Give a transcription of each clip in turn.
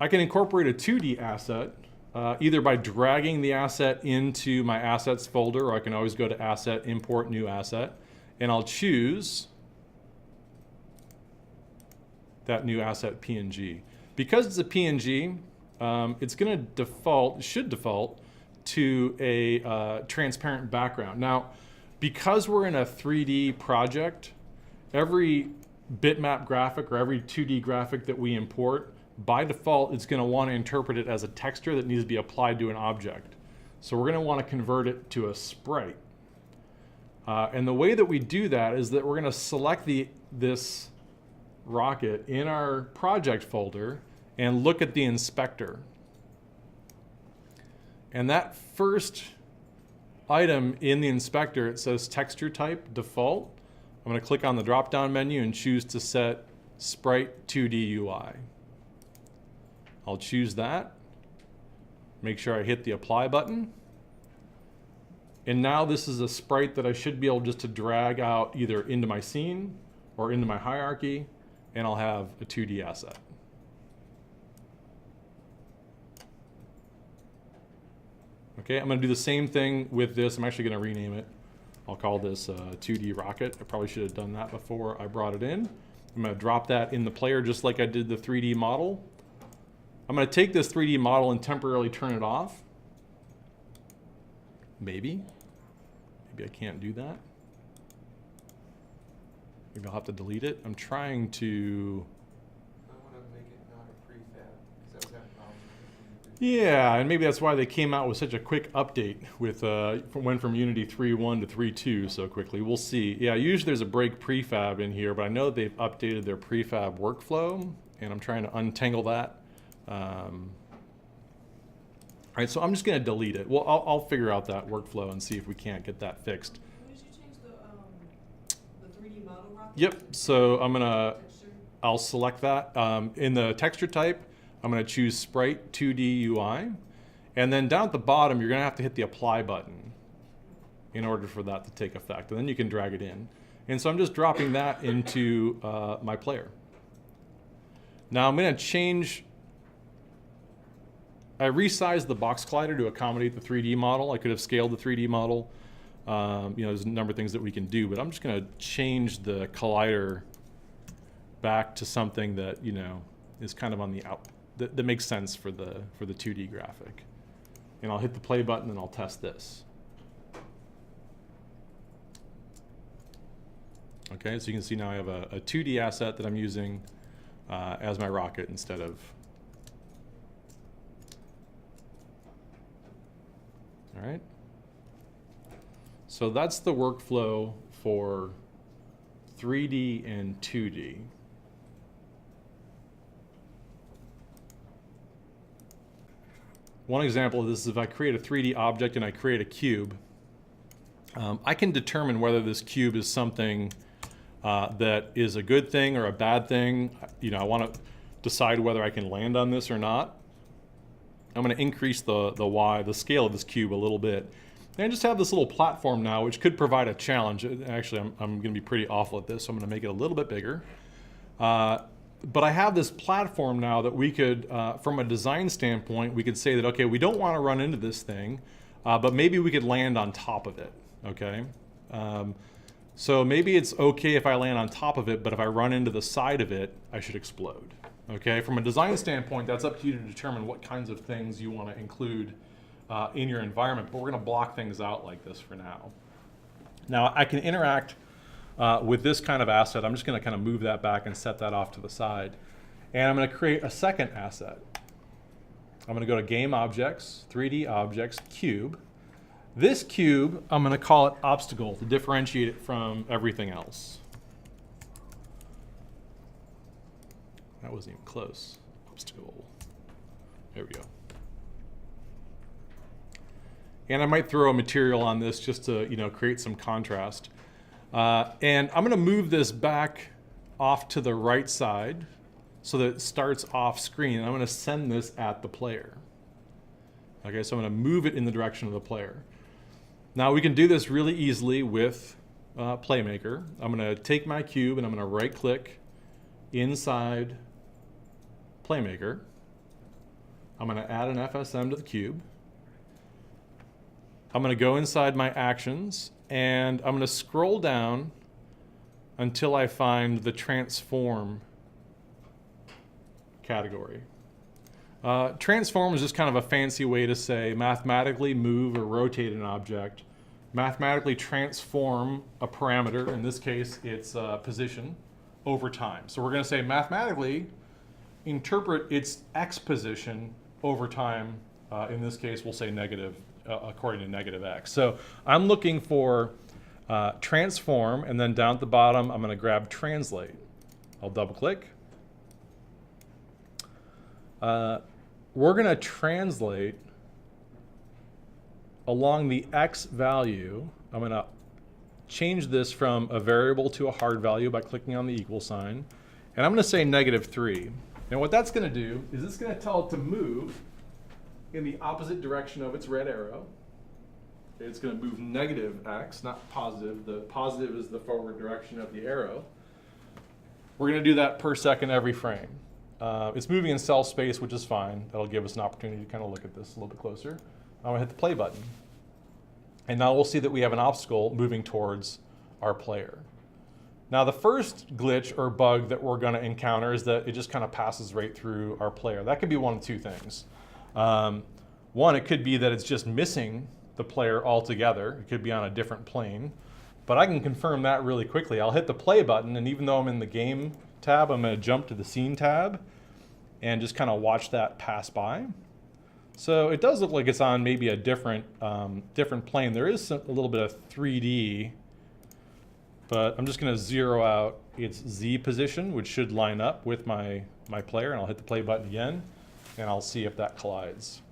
I can incorporate a 2D asset either by dragging the asset into my assets folder, or I can always go to asset, import new asset, and I'll choose that new asset PNG. Because it's a PNG, it's going to default, should default to a transparent background. Now, because we're in a 3D project, every bitmap graphic or every 2D graphic that we import, by default, it's going to want to interpret it as a texture that needs to be applied to an object. So we're going to want to convert it to a sprite. And the way that we do that is that we're going to select this rocket in our project folder and look at the inspector. And that first item in the inspector, it says texture type default. I'm going to click on the drop-down menu and choose to set Sprite 2D UI. I'll choose that. Make sure I hit the apply button. And now this is a sprite that I should be able just to drag out either into my scene or into my hierarchy, and I'll have a 2D asset. Okay, I'm going to do the same thing with this. I'm actually going to rename it. I'll call this 2D rocket. I probably should have done that before I brought it in. I'm going to drop that in the player just like I did the 3D model. I'm going to take this 3D model and temporarily turn it off. Maybe I can't do that. Maybe I'll have to delete it. I'm trying to... I want to make it not a prefab, because that was that problem. Yeah, and maybe that's why they came out with such a quick update with went from Unity 3.1 to 3.2 so quickly. We'll see. Yeah, usually there's a break prefab in here, but I know they've updated their prefab workflow, and I'm trying to untangle that. All right, so I'm just going to delete it. Well, I'll figure out that workflow and see if we can't get that fixed. When did you change the 3D model rocket? Yep, so I'll select that. In the texture type, I'm going to choose Sprite 2D UI. And then down at the bottom, you're going to have to hit the apply button in order for that to take effect. And then you can drag it in. And so I'm just dropping that into my player. Now I'm going to change... I resized the box collider to accommodate the 3D model. I could have scaled the 3D model. There's a number of things that we can do, but I'm just going to change the collider back to something that, is kind of on the out, that makes sense for the 2D graphic. And I'll hit the play button and I'll test this. Okay, so you can see now I have a 2D asset that I'm using as my rocket instead of... All right. So that's the workflow for 3D and 2D. One example of this is if I create a 3D object and I create a cube, I can determine whether this cube is something that is a good thing or a bad thing. I want to decide whether I can land on this or not. I'm going to increase the scale of this cube a little bit. And I just have this little platform now, which could provide a challenge. Actually, I'm going to be pretty awful at this, so I'm going to make it a little bit bigger. But I have this platform now that we could, from a design standpoint, we could say that, okay, we don't want to run into this thing, but maybe we could land on top of it, okay? So maybe it's okay if I land on top of it, but if I run into the side of it, I should explode. Okay, from a design standpoint, that's up to you to determine what kinds of things you want to include in your environment, but we're going to block things out like this for now. Now, I can interact with this kind of asset. I'm just going to kind of move that back and set that off to the side. And I'm going to create a second asset. I'm going to go to Game Objects, 3D Objects, Cube. This cube, I'm going to call it Obstacle to differentiate it from everything else. That wasn't even close. Obstacle. There we go. And I might throw a material on this just to, create some contrast. And I'm going to move this back off to the right side so that it starts off screen. And I'm going to send this at the player. Okay, so I'm going to move it in the direction of the player. Now we can do this really easily with Playmaker. I'm going to take my cube and I'm going to right-click inside Playmaker. I'm going to add an FSM to the cube. I'm going to go inside my actions, and I'm going to scroll down until I find the transform category. Transform is just kind of a fancy way to say mathematically move or rotate an object, mathematically transform a parameter, in this case it's position, over time. So we're going to say mathematically interpret its x position over time. In this case we'll say negative, according to negative x. So I'm looking for transform, and then down at the bottom I'm going to grab translate. I'll double click. We're going to translate along the x value. I'm going to change this from a variable to a hard value by clicking on the equal sign. And I'm going to say -3. And what that's going to do is it's going to tell it to move in the opposite direction of its red arrow. It's going to move -x, not positive. The positive is the forward direction of the arrow. We're going to do that per second every frame. It's moving in cell space, which is fine. That'll give us an opportunity to kind of look at this a little bit closer. I'm going to hit the play button. And now we'll see that we have an obstacle moving towards our player. Now the first glitch or bug that we're going to encounter is that it just kind of passes right through our player. That could be one of two things. One, it could be that it's just missing the player altogether. It could be on a different plane. But I can confirm that really quickly. I'll hit the play button, and even though I'm in the game tab, I'm going to jump to the scene tab and just kind of watch that pass by. So it does look like it's on maybe a different plane. There is a little bit of 3D, but I'm just going to zero out its Z position, which should line up with my player, and I'll hit the play button again, and I'll see if that collides.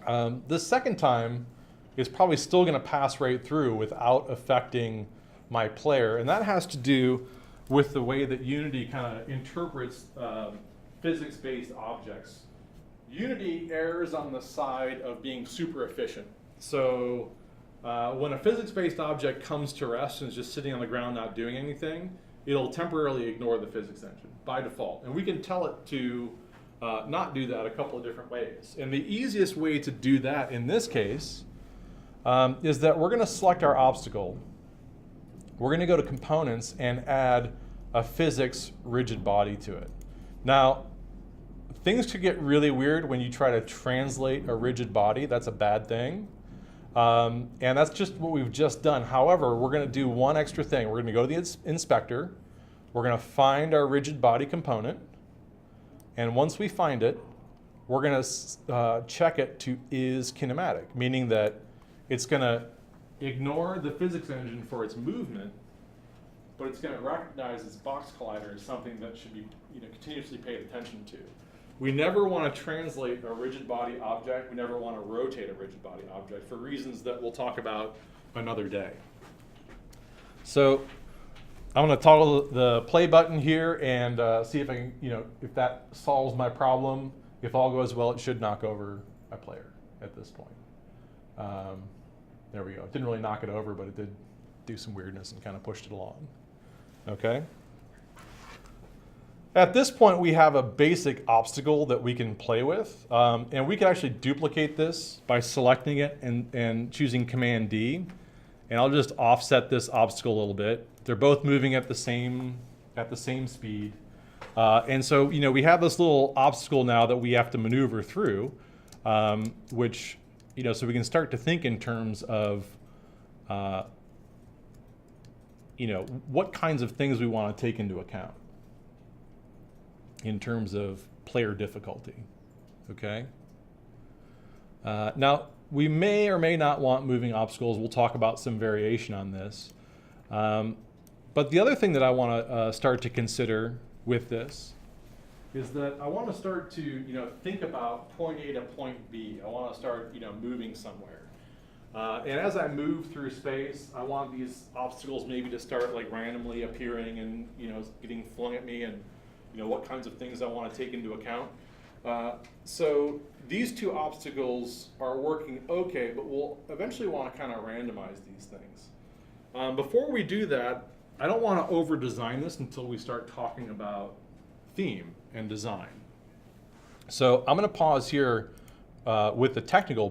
The second time is probably still going to pass right through without affecting my player, and that has to do with the way that Unity kind of interprets physics-based objects. Unity errs on the side of being super efficient. So when a physics-based object comes to rest and is just sitting on the ground not doing anything, it'll temporarily ignore the physics engine by default. And we can tell it to not do that a couple of different ways. And the easiest way to do that in this case is that we're going to select our obstacle. We're going to go to components and add a physics rigid body to it. Now, things could get really weird when you try to translate a rigid body. That's a bad thing. And that's just what we've just done. However, we're going to do one extra thing. We're going to go to the inspector. We're going to find our rigid body component. And once we find it, we're going to check it to is kinematic, meaning that it's going to ignore the physics engine for its movement, but it's going to recognize its box collider as something that should be continuously paid attention to. We never want to translate a rigid body object. We never want to rotate a rigid body object for reasons that we'll talk about another day. So I'm going to toggle the play button here and see if I can, if that solves my problem. If all goes well, it should knock over my player at this point. There we go. It didn't really knock it over, but it did do some weirdness and kind of pushed it along. Okay. At this point, we have a basic obstacle that we can play with. And we can actually duplicate this by selecting it and choosing Command D. And I'll just offset this obstacle a little bit. They're both moving at the same speed. And so, we have this little obstacle now that we have to maneuver through, which, so we can start to think in terms of, what kinds of things we want to take into account in terms of player difficulty, okay? Now, we may or may not want moving obstacles. We'll talk about some variation on this. But the other thing that I want to start to consider with this is that I want to start to, think about point A to point B. I want to start, moving somewhere. And as I move through space, I want these obstacles maybe to start like randomly appearing and, getting flung at me, and, what kinds of things I want to take into account. So these two obstacles are working okay, but we'll eventually want to kind of randomize these things. Before we do that, I don't want to over-design this until we start talking about theme and design. So I'm going to pause here with the technical